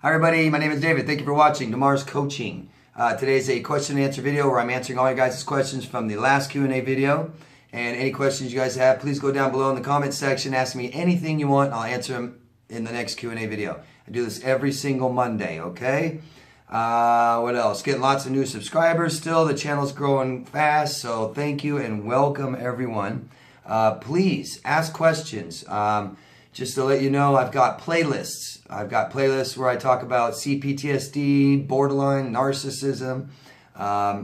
Hi everybody, my name is David. Thank you for watching Damar's Coaching. Today's a question and answer video where I'm answering all you guys' questions from the last Q&A video. And any questions you guys have, please go down below in the comment section. Ask me anything you want and I'll answer them in the next Q&A video. I do this every single Monday, okay? What else? Getting lots of new subscribers still. The channel's growing fast, so thank you and welcome everyone. Please ask questions. Just to let you know, I've got playlists. I've got playlists where I talk about CPTSD, borderline, narcissism.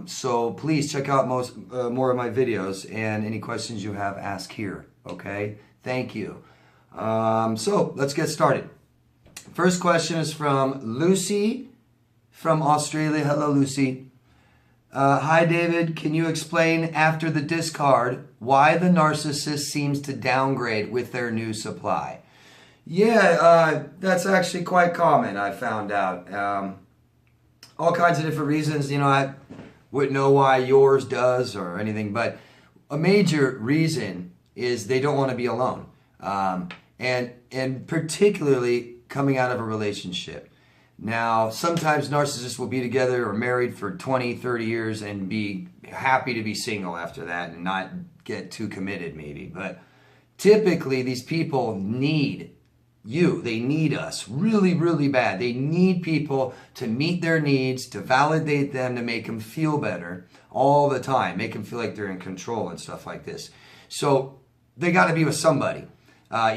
So please check out more of my videos, and any questions you have, ask here. Okay? Thank you. So let's get started. First question is from Lucy from Australia. Hello, Lucy. Hi, David. Can you explain after the discard why the narcissist seems to downgrade with their new supply? Yeah, that's actually quite common, I found out. All kinds of different reasons. You know, I wouldn't know why yours does or anything, but a major reason is they don't want to be alone. And particularly coming out of a relationship. Now, sometimes narcissists will be together or married for 20, 30 years and be happy to be single after that and not get too committed maybe. But typically these people need you. They need us really, really bad. They need people to meet their needs, to validate them, to make them feel better all the time, make them feel like they're in control and stuff like this. So they got to be with somebody.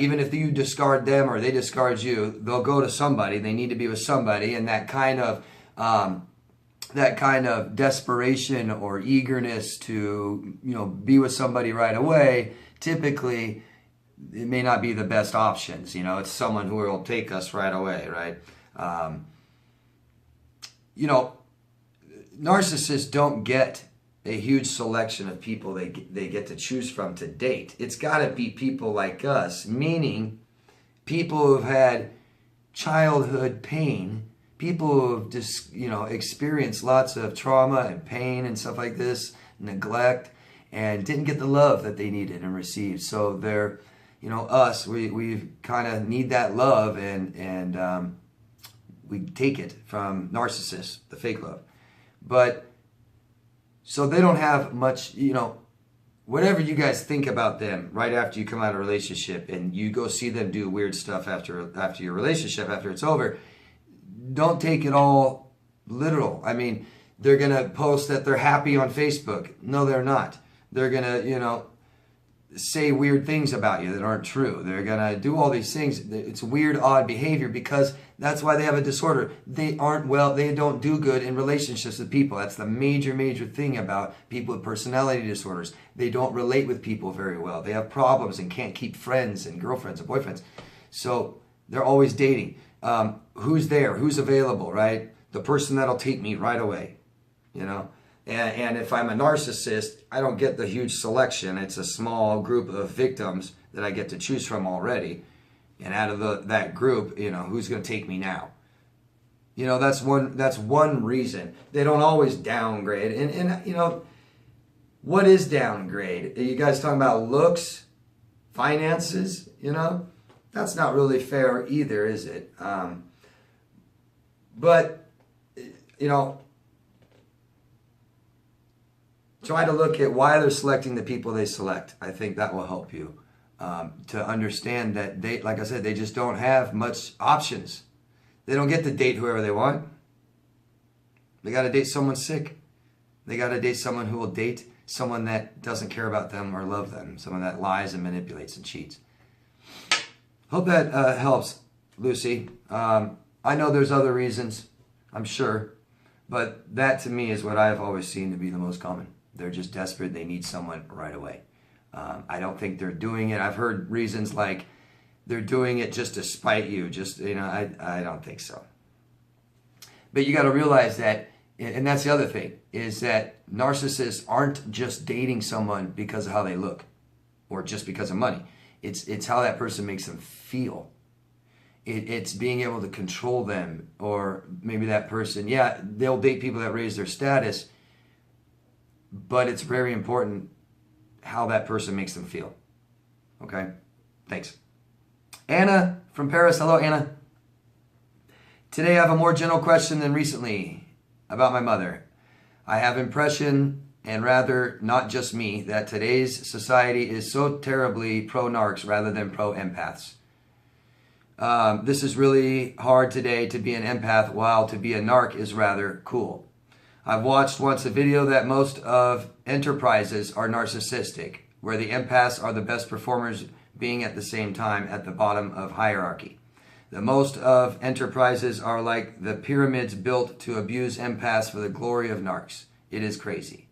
Even if you discard them or they discard you, they'll go to somebody. They need to be with somebody, and that kind of desperation or eagerness to, you know, be with somebody right away, typically it may not be the best options. You know, it's someone who will take us right away, right? You know, narcissists don't get a huge selection of people they get to choose from to date. It's got to be people like us, meaning people who've had childhood pain, people who have just, you know, experienced lots of trauma and pain and stuff like this, neglect, and didn't get the love that they needed and received. So they're, you know, us, we kind of need that love, and we take it from narcissists, the fake love. But so they don't have much, you know, whatever you guys think about them right after you come out of a relationship and you go see them do weird stuff after your relationship, after it's over, don't take it all literal. I mean, they're going to post that they're happy on Facebook. No, they're not. They're going to, you know, say weird things about you that aren't true. They're going to do all these things. It's weird, odd behavior because that's why they have a disorder. They aren't well, they don't do good in relationships with people. That's the major, major thing about people with personality disorders. They don't relate with people very well. They have problems and can't keep friends and girlfriends and boyfriends. So they're always dating. Who's there? Who's available, right? The person that'll take me right away, you know? And if I'm a narcissist, I don't get the huge selection. It's a small group of victims that I get to choose from already. And out of that group, you know, who's going to take me now? You know, that's one reason. They don't always downgrade. And you know, what is downgrade? Are you guys talking about looks, finances? You know, that's not really fair either, is it? But, you know, try to look at why they're selecting the people they select. I think that will help you to understand that they, like I said, they just don't have much options. They don't get to date whoever they want. They got to date someone sick. They got to date someone who will date someone that doesn't care about them or love them. Someone that lies and manipulates and cheats. Hope that helps, Lucy. I know there's other reasons, I'm sure. But that to me is what I've always seen to be the most common. They're just desperate. They need someone right away. I don't think they're doing it. I've heard reasons like they're doing it just to spite you. Just, you know, I don't think so. But you got to realize that, and that's the other thing, is that narcissists aren't just dating someone because of how they look or just because of money. It's how that person makes them feel. It's being able to control them, or maybe that person, yeah, they'll date people that raise their status, but it's very important how that person makes them feel. Okay? Thanks. Anna from Paris. Hello, Anna. Today I have a more general question than recently about my mother. I have impression, and rather not just me, that today's society is so terribly pro-narcs rather than pro-empaths. This is really hard today to be an empath, while to be a narc is rather cool. I've watched once a video that most of enterprises are narcissistic, where the empaths are the best performers, being at the same time at the bottom of hierarchy. The most of enterprises are like the pyramids built to abuse empaths for the glory of narcs. It is crazy.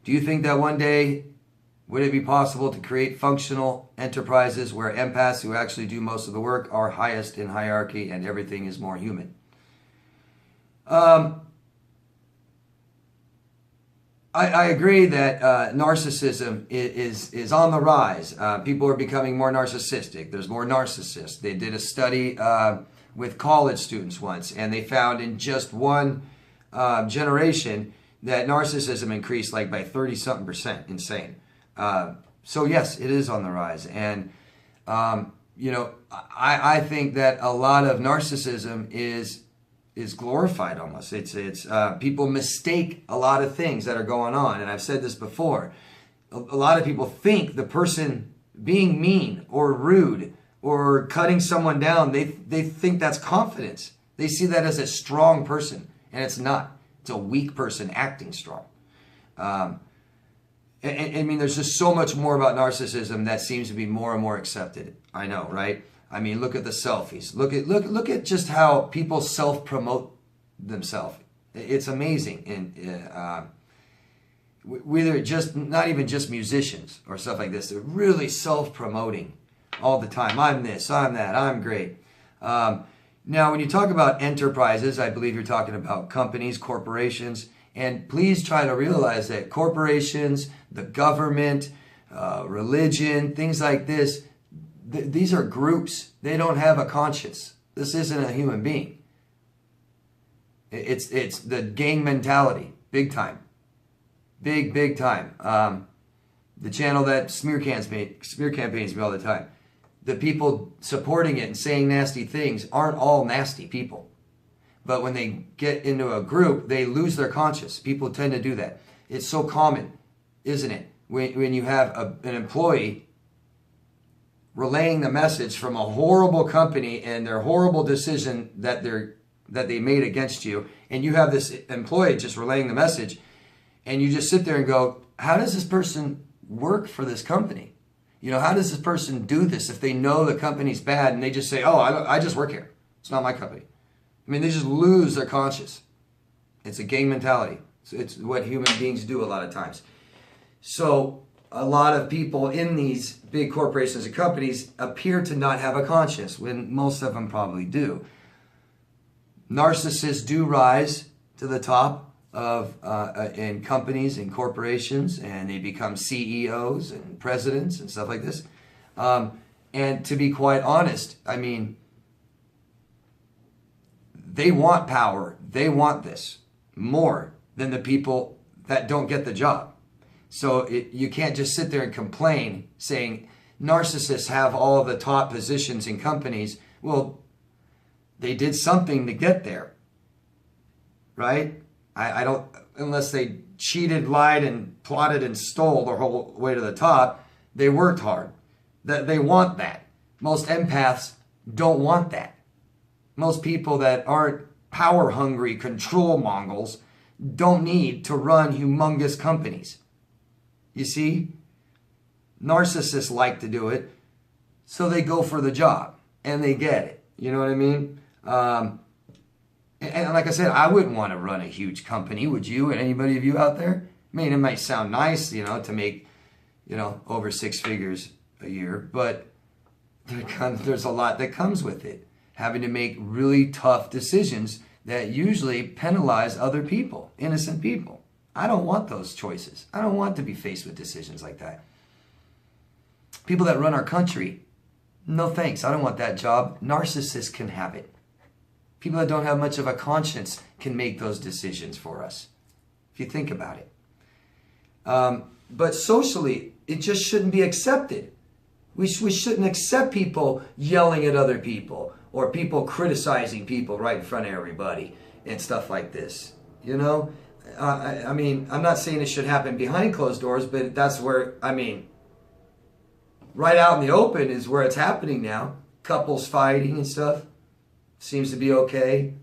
Do you think that one day would it be possible to create functional enterprises where empaths, who actually do most of the work, are highest in hierarchy and everything is more human? I agree that narcissism is on the rise. People are becoming more narcissistic. There's more narcissists. They did a study with college students once, and they found in just one generation that narcissism increased like by 30-something%. Insane. So yes, it is on the rise. And, I think that a lot of narcissism is glorified almost. It's people mistake a lot of things that are going on. And I've said this before. A lot of people think the person being mean or rude or cutting someone down, they think that's confidence. They see that as a strong person, and it's not. It's a weak person acting strong. I mean, there's just so much more about narcissism that seems to be more and more accepted. I know, right? I mean, look at the selfies. Look at just how people self-promote themselves. It's amazing. And whether just not even just musicians or stuff like this, they're really self-promoting all the time. I'm this, I'm that, I'm great. Now, when you talk about enterprises, I believe you're talking about companies, corporations, and please try to realize that corporations, the government, religion, things like this, these are groups. They don't have a conscience. This isn't a human being. It's the gang mentality, big time. Big time. The channel that smear campaigns me all the time. The people supporting it and saying nasty things aren't all nasty people. But when they get into a group, they lose their conscience. People tend to do that. It's so common, isn't it? When you have an employee relaying the message from a horrible company and their horrible decision that they made against you, and you have this employee just relaying the message, and you just sit there and go, how does this person work for this company? How does this person do this if they know the company's bad and they just say, oh, I just work here. It's not my company. I mean, they just lose their conscience. It's a gang mentality. It's what human beings do a lot of times. So a lot of people in these big corporations and companies appear to not have a conscience, when most of them probably do. Narcissists do rise to the top of in companies and corporations, and they become CEOs and presidents and stuff like this. And to be quite honest, I mean, they want power. They want this more than the people that don't get the job. So you can't just sit there and complain saying narcissists have all the top positions in companies. Well, they did something to get there, right? I don't, unless they cheated, lied, and plotted and stole the whole way to the top, they worked hard. They want that. Most empaths don't want that. Most people that aren't power-hungry control mongols don't need to run humongous companies. You see? Narcissists like to do it, so they go for the job, and they get it. You know what I mean? And like I said, I wouldn't want to run a huge company, would you? And anybody of you out there? I mean, it might sound nice, to make, over 6 figures a year, but there's a lot that comes with it. Having to make really tough decisions that usually penalize other people, innocent people. I don't want those choices. I don't want to be faced with decisions like that. People that run our country, no thanks, I don't want that job. Narcissists can have it. People that don't have much of a conscience can make those decisions for us, if you think about it. But socially, it just shouldn't be accepted. We shouldn't accept people yelling at other people or people criticizing people right in front of everybody and stuff like this. You know, I mean, I'm not saying it should happen behind closed doors, but that's where, I mean, right out in the open is where it's happening now. Couples fighting and stuff seems to be okay.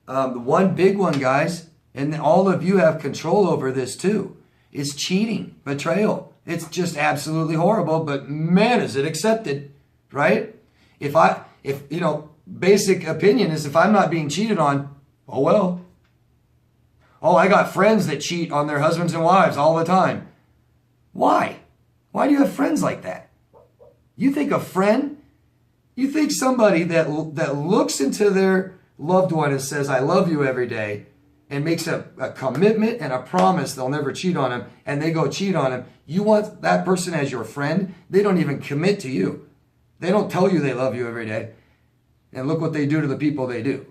The one big one, guys, and all of you have control over this too, is cheating, betrayal. It's just absolutely horrible, but man, is it accepted, right? If you know, basic opinion is if I'm not being cheated on, oh well. Oh, I got friends that cheat on their husbands and wives all the time. Why? Why do you have friends like that? You think a friend? You think somebody that looks into their loved one and says, I love you every day, and makes a commitment and a promise they'll never cheat on him, and they go cheat on him, you want that person as your friend? They don't even commit to you. They don't tell you they love you every day. And look what they do to the people they do.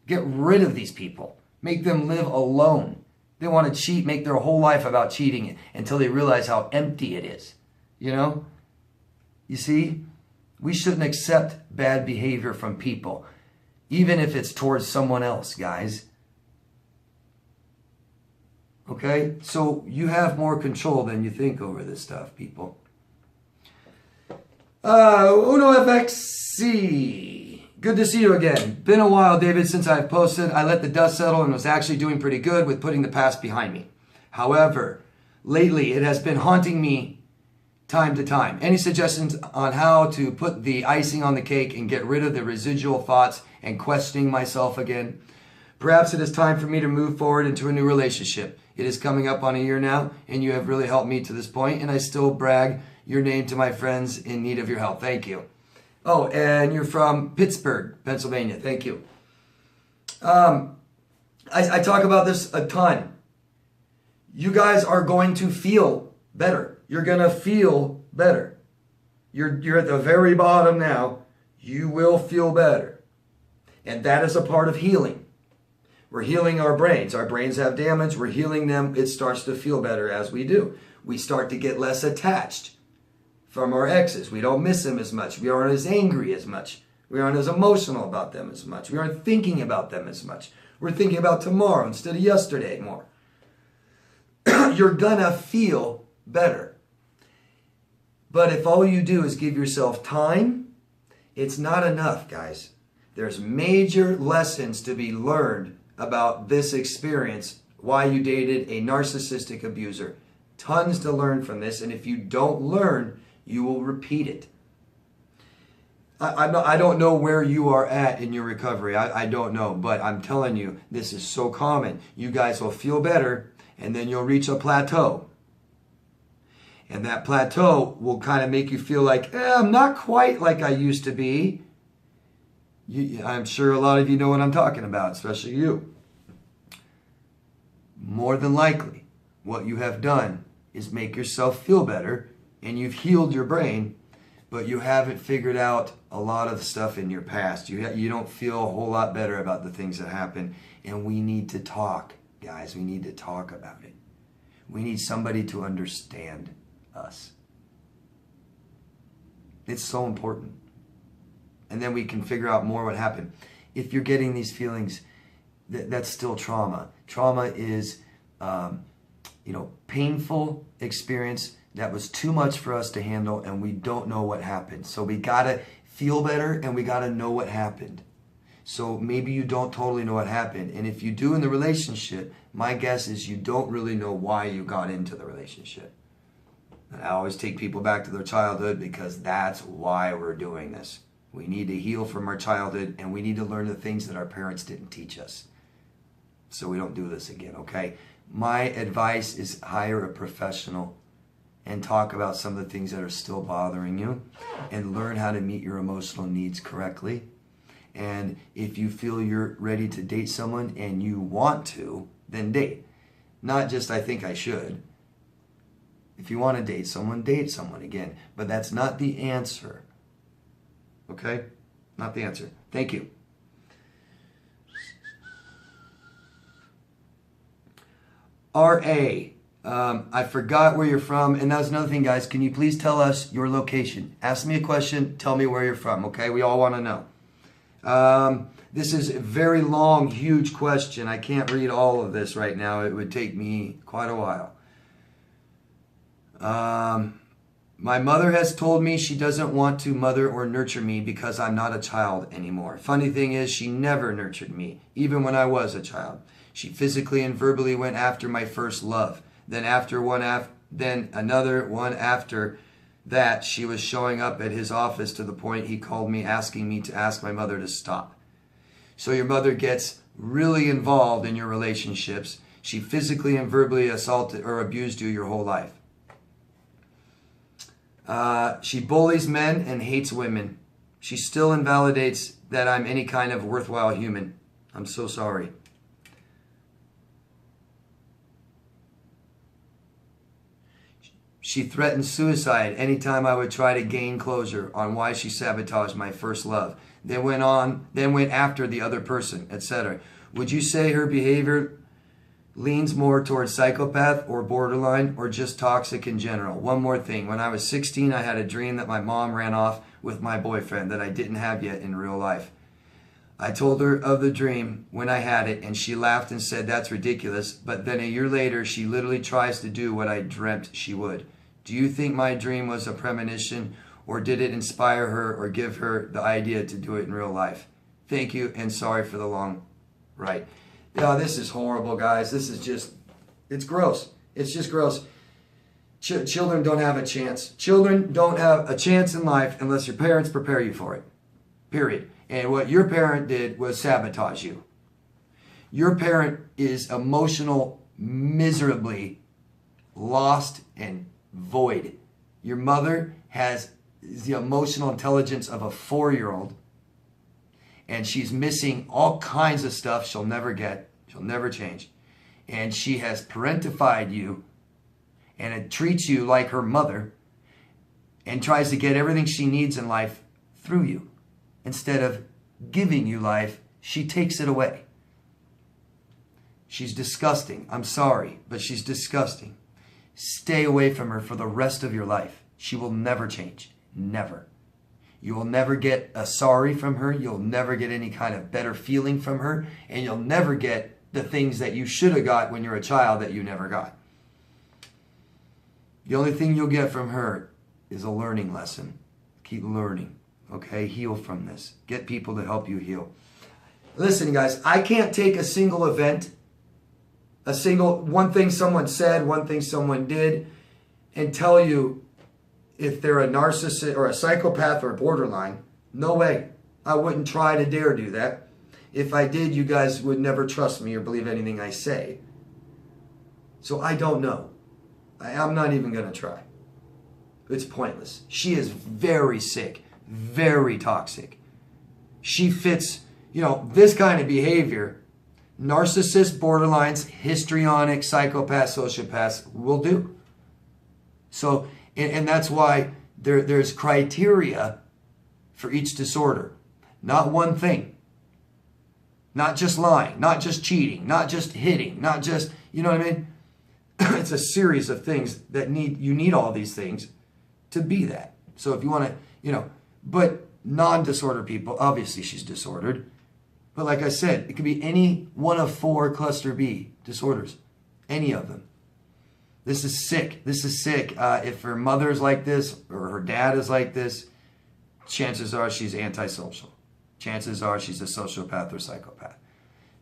Get rid of these people. Make them live alone. They want to cheat, make their whole life about cheating until they realize how empty it is. You know? You see? We shouldn't accept bad behavior from people, even if it's towards someone else, guys. Okay? So you have more control than you think over this stuff, people. UnoFXC. Good to see you again. Been a while, David, since I've posted. I let the dust settle and was actually doing pretty good with putting the past behind me. However, lately it has been haunting me time to time. Any suggestions on how to put the icing on the cake and get rid of the residual thoughts and questioning myself again? Perhaps it is time for me to move forward into a new relationship. It is coming up on a year now, and you have really helped me to this point, and I still brag your name to my friends in need of your help. Thank you. Oh, and you're from Pittsburgh, Pennsylvania. Thank you. I talk about this a ton. You guys are going to feel better. You're going to feel better. You're at the very bottom now. You will feel better. And that is a part of healing. We're healing our brains. Our brains have damage. We're healing them. It starts to feel better as we do. We start to get less attached from our exes. We don't miss them as much. We aren't as angry as much. We aren't as emotional about them as much. We aren't thinking about them as much. We're thinking about tomorrow instead of yesterday more. You're gonna feel better. But if all you do is give yourself time, it's not enough, guys. There's major lessons to be learned about this experience, why you dated a narcissistic abuser. Tons to learn from this, and if you don't learn, you will repeat it. I don't know where you are at in your recovery. I don't know, but I'm telling you, this is so common. You guys will feel better, and then you'll reach a plateau. And that plateau will kind of make you feel like, I'm not quite like I used to be. I'm sure a lot of you know what I'm talking about, especially you. More than likely, what you have done is make yourself feel better, and you've healed your brain, but you haven't figured out a lot of the stuff in your past. You don't feel a whole lot better about the things that happened, and we need to talk, guys. We need to talk about it. We need somebody to understand us. It's so important. And then we can figure out more what happened. If you're getting these feelings, that's still trauma. Trauma is, painful experience that was too much for us to handle, and we don't know what happened. So we gotta feel better, and we gotta know what happened. So maybe you don't totally know what happened. And if you do in the relationship, my guess is you don't really know why you got into the relationship. And I always take people back to their childhood because that's why we're doing this. We need to heal from our childhood, and we need to learn the things that our parents didn't teach us, so we don't do this again, okay? My advice is hire a professional and talk about some of the things that are still bothering you and learn how to meet your emotional needs correctly. And if you feel you're ready to date someone and you want to, then date. Not just I think I should. If you want to date someone again. But that's not the answer. Okay? Not the answer. Thank you. R.A. I forgot where you're from. And that was another thing, guys. Can you please tell us your location? Ask me a question. Tell me where you're from. Okay? We all want to know. This is a very long, huge question. I can't read all of this right now. It would take me quite a while. My mother has told me she doesn't want to mother or nurture me because I'm not a child anymore. Funny thing is, she never nurtured me, even when I was a child. She physically and verbally went after my first love. Then another one after that, she was showing up at his office to the point he called me asking me to ask my mother to stop. So your mother gets really involved in your relationships. She physically and verbally assaulted or abused you your whole life. She bullies men and hates women. She still invalidates that I'm any kind of worthwhile human. I'm so sorry. She threatened suicide anytime I would try to gain closure on why she sabotaged my first love. Then went after the other person, etc. Would you say her behavior leans more towards psychopath or borderline or just toxic in general? One more thing. When I was 16, I had a dream that my mom ran off with my boyfriend that I didn't have yet in real life. I told her of the dream when I had it, and she laughed and said, "That's ridiculous." But then a year later, she literally tries to do what I dreamt she would. Do you think my dream was a premonition, or did it inspire her or give her the idea to do it in real life? Thank you, and sorry for the long write. Yeah, this is horrible, guys. This is just, it's gross. It's just gross. Children don't have a chance. Children don't have a chance in life unless your parents prepare you for it. Period. And what your parent did was sabotage you. Your parent is emotional, miserably lost and void. Your mother has the emotional intelligence of a 4-year-old. And she's missing all kinds of stuff she'll never get. She'll never change. And she has parentified you. And it treats you like her mother. And tries to get everything she needs in life through you. Instead of giving you life, she takes it away. She's disgusting. I'm sorry, but she's disgusting. Stay away from her for the rest of your life. She will never change. Never. You will never get a sorry from her. You'll never get any kind of better feeling from her. And you'll never get the things that you should have got when you're a child that you never got. The only thing you'll get from her is a learning lesson. Keep learning. Okay? Heal from this. Get people to help you heal. Listen, guys, I can't take a single event, one thing someone said, one thing someone did, and tell you if they're a narcissist or a psychopath or a borderline. No way. I wouldn't try to dare do that. If I did, you guys would never trust me or believe anything I say. So I don't know. I'm not even going to try. It's pointless. She is very sick, very toxic. She fits, this kind of behavior. Narcissists, borderlines, histrionic, psychopaths, sociopaths will do. So, and that's why there's criteria for each disorder. Not one thing. Not just lying, not just cheating, not just hitting, not just, you know what I mean? It's a series of things that you need all these things to be that. So if you want to, but non-disorder people, obviously she's disordered. But like I said, it could be any one of 4 cluster B disorders. Any of them. This is sick. This is sick. If her mother's like this or her dad is like this, chances are she's antisocial. Chances are she's a sociopath or psychopath.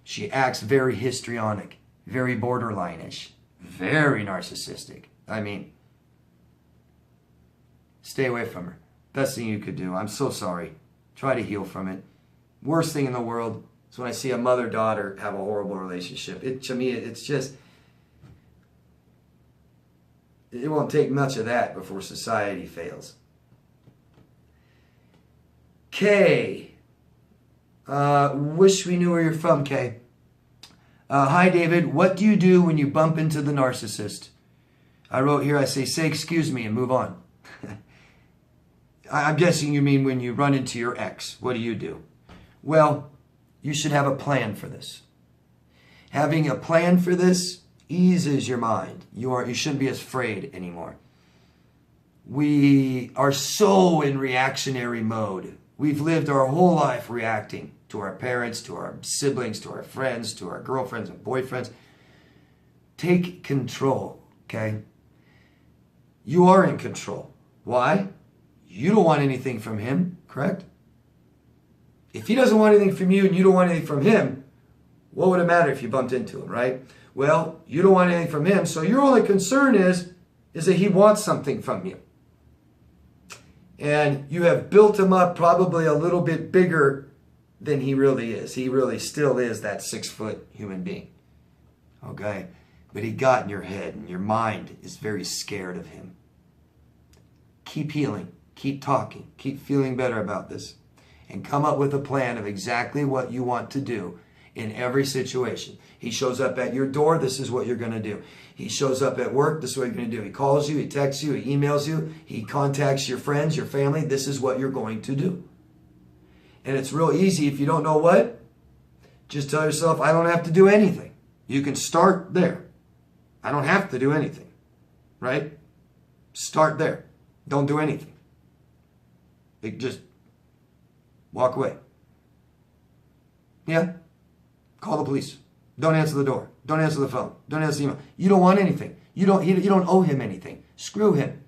She acts very histrionic, very borderline-ish, very narcissistic. I mean, stay away from her. Best thing you could do. I'm so sorry. Try to heal from it. Worst thing in the world is when I see a mother-daughter have a horrible relationship. To me, it's just, it won't take much of that before society fails. Kay. Wish we knew where you're from, Kay. Hi, David. What do you do when you bump into the narcissist? I wrote here, I say excuse me and move on. I'm guessing you mean when you run into your ex. What do you do? Well, you should have a plan for this. Having a plan for this eases your mind. You shouldn't be as afraid anymore. We are so in reactionary mode We've lived our whole life reacting to our parents, to our siblings, to our friends, to our girlfriends and boyfriends. Take control, okay? You are in control. Why? You don't want anything from him, correct? If he doesn't want anything from you and you don't want anything from him, what would it matter if you bumped into him, right? Well, you don't want anything from him, so your only concern is that he wants something from you. And you have built him up probably a little bit bigger than he really is. He really still is that 6-foot human being. Okay? But he got in your head, and your mind is very scared of him. Keep healing. Keep talking. Keep feeling better about this. And come up with a plan of exactly what you want to do in every situation. He shows up at your door, this is what you're going to do. He shows up at work, this is what you're going to do. He calls you, he texts you, he emails you, he contacts your friends, your family, this is what you're going to do. And it's real easy if you don't know what, just tell yourself, I don't have to do anything. You can start there. I don't have to do anything, right? Start there. Don't do anything. Just walk away. Yeah? Call the police. Don't answer the door. Don't answer the phone. Don't answer the email. You don't want anything. You don't owe him anything. Screw him.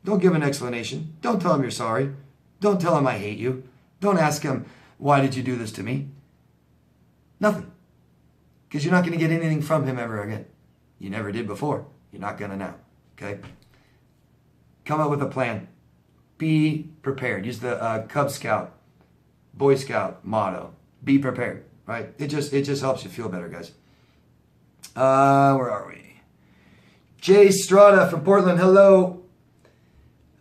Don't give an explanation. Don't tell him you're sorry. Don't tell him I hate you. Don't ask him, why did you do this to me? Nothing. Because you're not going to get anything from him ever again. You never did before. You're not going to now. Okay? Come up with a plan. Be prepared. Use the Cub Scout, Boy Scout motto. Be prepared. Right? It just helps you feel better, guys. Where are we? Jay Strada from Portland. Hello.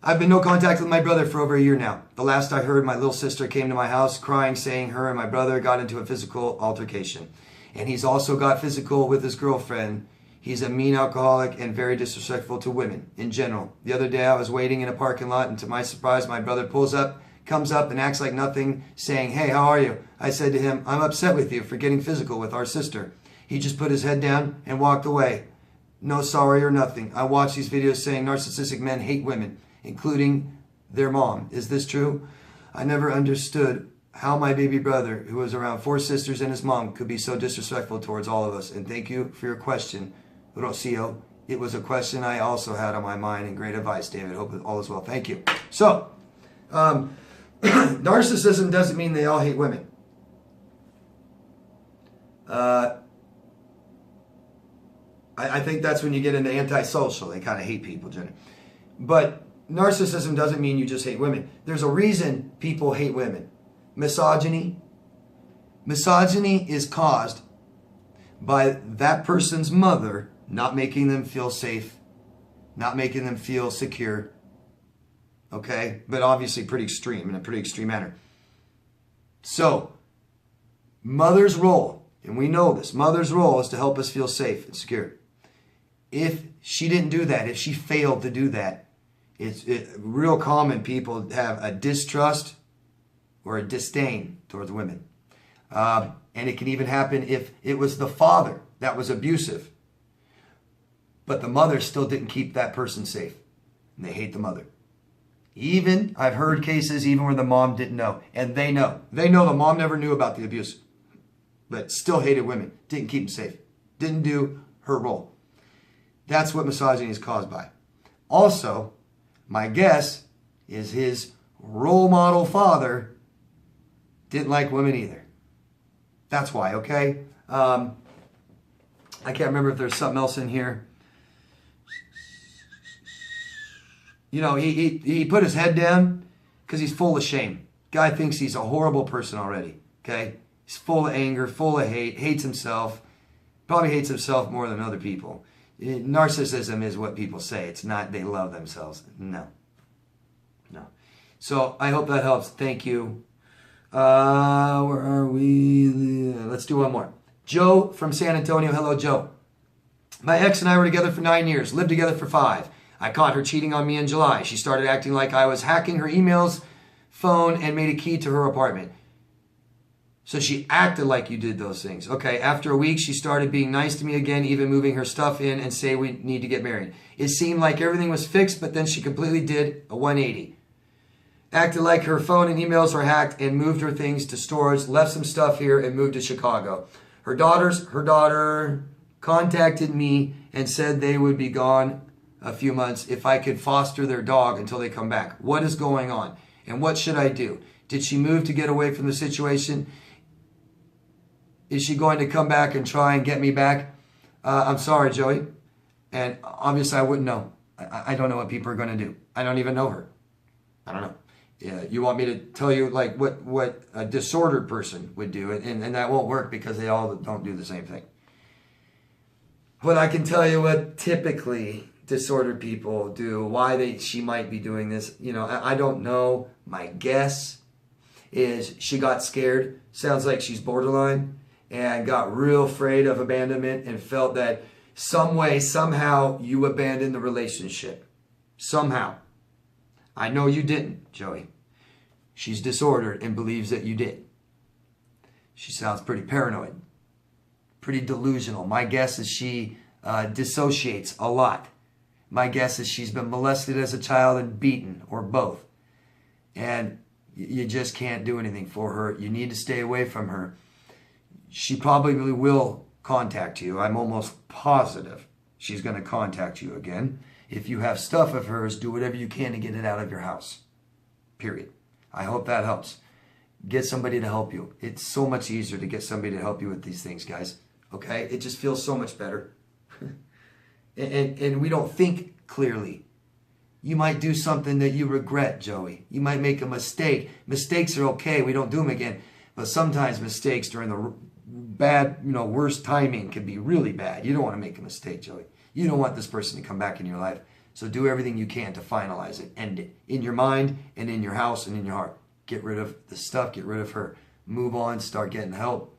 I've been no contact with my brother for over a year now. The last I heard, my little sister came to my house crying, saying her and my brother got into a physical altercation. And he's also got physical with his girlfriend. He's a mean alcoholic and very disrespectful to women in general. The other day I was waiting in a parking lot, and to my surprise, my brother comes up and acts like nothing, saying, hey, how are you? I said to him, I'm upset with you for getting physical with our sister. He just put his head down and walked away. No sorry or nothing. I watch these videos saying narcissistic men hate women, including their mom. Is this true? I never understood how my baby brother, who was around 4 sisters and his mom, could be so disrespectful towards all of us. And thank you for your question, Rocio. It was a question I also had on my mind, and great advice, David. Hope all is well. Thank you. So, narcissism doesn't mean they all hate women. I think that's when you get into antisocial. They kind of hate people, generally. But narcissism doesn't mean you just hate women. There's a reason people hate women. Misogyny. Misogyny is caused by that person's mother not making them feel safe, not making them feel secure. Okay? But obviously pretty extreme, in a pretty extreme manner. So, mother's role, and we know this, mother's role is to help us feel safe and secure. If she didn't do that, if she failed to do that, it's real common people have a distrust or a disdain towards women. And it can even happen if it was the father that was abusive, but the mother still didn't keep that person safe, and they hate the mother. Even, I've heard cases even where the mom didn't know, and they know. They know the mom never knew about the abuse, but still hated women, didn't keep them safe, didn't do her role. That's what misogyny is caused by. Also, my guess is his role model father didn't like women either. That's why, okay? I can't remember if there's something else in here. You know, he put his head down because he's full of shame. Guy thinks he's a horrible person already, okay? He's full of anger, full of hate, hates himself. Probably hates himself more than other people. Narcissism is what people say. It's not they love themselves. No. No. So I hope that helps. Thank you. Where are we? Let's do one more. Joe from San Antonio. Hello, Joe. My ex and I were together for 9 years, lived together for 5. I caught her cheating on me in July. She started acting like I was hacking her emails, phone, and made a key to her apartment. So she acted like you did those things. Okay, after a week, she started being nice to me again, even moving her stuff in and say we need to get married. It seemed like everything was fixed, but then she completely did a 180. acted like her phone and emails were hacked and moved her things to storage, left some stuff here and moved to Chicago. Her daughter contacted me and said they would be gone a few months if I could foster their dog until they come back. What is going on? And what should I do? Did she move to get away from the situation? Is she going to come back and try and get me back? I'm sorry, Joey. And obviously I wouldn't know. I don't know what people are going to do. I don't even know her. I don't know. Yeah, you want me to tell you like what a disordered person would do, and that won't work because they all don't do the same thing. But I can tell you what typically disordered people do, why she might be doing this. You know, I don't know. My guess is she got scared. Sounds like she's borderline and got real afraid of abandonment and felt that some way, somehow you abandoned the relationship. Somehow. I know you didn't, Joey. She's disordered and believes that you did. She sounds pretty paranoid, pretty delusional. My guess is she dissociates a lot. My guess is she's been molested as a child and beaten, or both. And you just can't do anything for her. You need to stay away from her. She probably will contact you. I'm almost positive she's going to contact you again. If you have stuff of hers, do whatever you can to get it out of your house. Period. I hope that helps. Get somebody to help you. It's so much easier to get somebody to help you with these things, guys. Okay? It just feels so much better. and we don't think clearly. You might do something that you regret, Joey. You might make a mistake. Mistakes are okay. We don't do them again. But sometimes mistakes during the bad, worst timing can be really bad. You don't want to make a mistake, Joey. You don't want this person to come back in your life. So do everything you can to finalize it. End it. In your mind and in your house and in your heart. Get rid of the stuff. Get rid of her. Move on. Start getting help.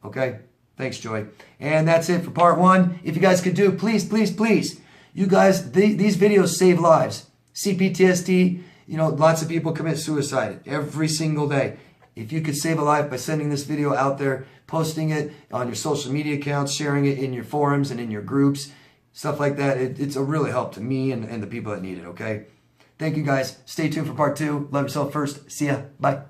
Okay? Thanks, Joy. And that's it for part 1. If you guys could do, please, please, please. You guys, these videos save lives. CPTSD, lots of people commit suicide every single day. If you could save a life by sending this video out there, posting it on your social media accounts, sharing it in your forums and in your groups, stuff like that, it's a really help to me and the people that need it, okay? Thank you, guys. Stay tuned for part 2. Love yourself first. See ya. Bye.